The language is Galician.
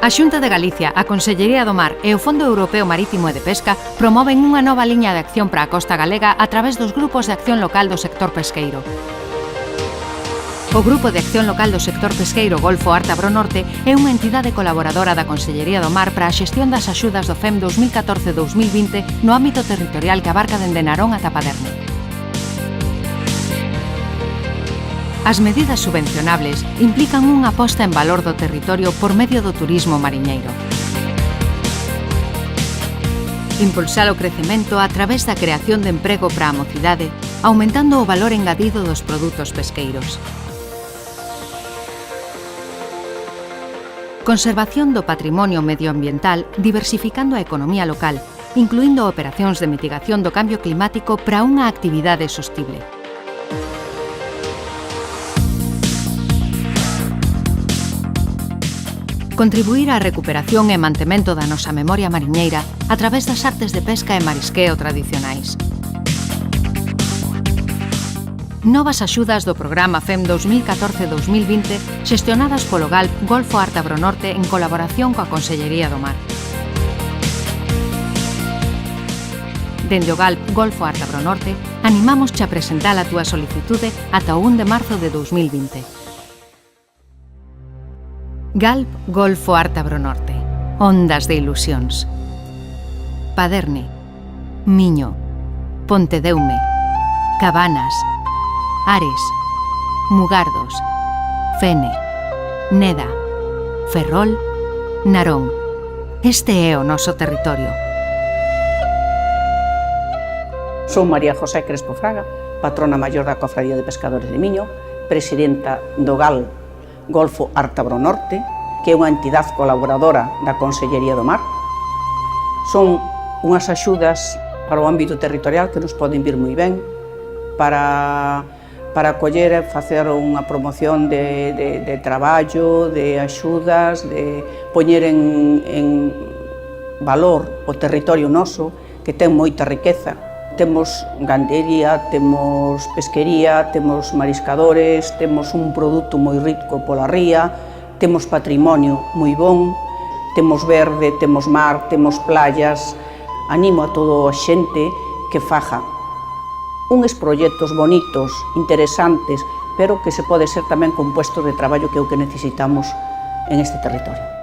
A Xunta de Galicia, a Consellería do Mar e o Fondo Europeo Marítimo e de Pesca promoven unha nova liña de acción para a costa galega a través dos grupos de acción local do sector pesqueiro. O Grupo de Acción Local do Sector Pesqueiro Golfo Ártabro Norte é unha entidade colaboradora da Consellería do Mar para a xestión das axudas do FEM 2014-2020 no ámbito territorial que abarca dende Narón ata Paderne. As medidas subvencionables implican unha aposta en valor do territorio por medio do turismo mariñeiro. Impulsar o crecemento a través da creación de emprego para a mocidade, aumentando o valor engadido dos produtos pesqueiros. Conservación do patrimonio medioambiental, diversificando a economía local, incluindo operacións de mitigación do cambio climático para unha actividade sostible. Contribuir á recuperación e mantemento da nosa memoria mariñeira a través das artes de pesca e marisqueo tradicionais. Novas axudas do programa FEM 2014-2020 xestionadas polo GALP Golfo Ártabro Norte en colaboración coa Consellería do Mar. Dende o GALP Golfo Ártabro Norte, animámosche a presentar a túa solicitude ata o 1 de marzo de 2020. GALP Golfo Ártabro Norte. Ondas de ilusións. Paderne, Miño, Pontedeume, Cabanas, Ares, Mugardos, Fene, Neda, Ferrol, Narón. Este é o noso territorio. Son María José Crespo Fraga, patrona maior da Cofradía de Pescadores de Miño, presidenta do GALP Golfo Ártabro Norte, que é unha entidade colaboradora da Consellería do Mar. Son unhas axudas para o ámbito territorial que nos poden vir moi ben para acoller e facer unha promoción de traballo, de axudas, de poñer en valor o territorio noso, que ten moita riqueza. Temos gandería, temos pesquería, temos mariscadores, temos un produto moi rico pola ría, temos patrimonio moi bon, temos verde, temos mar, temos playas. Animo a toda a xente que faja uns proxectos bonitos, interesantes, pero que se pode ser tamén con puestos de traballo que é o que necesitamos en este territorio.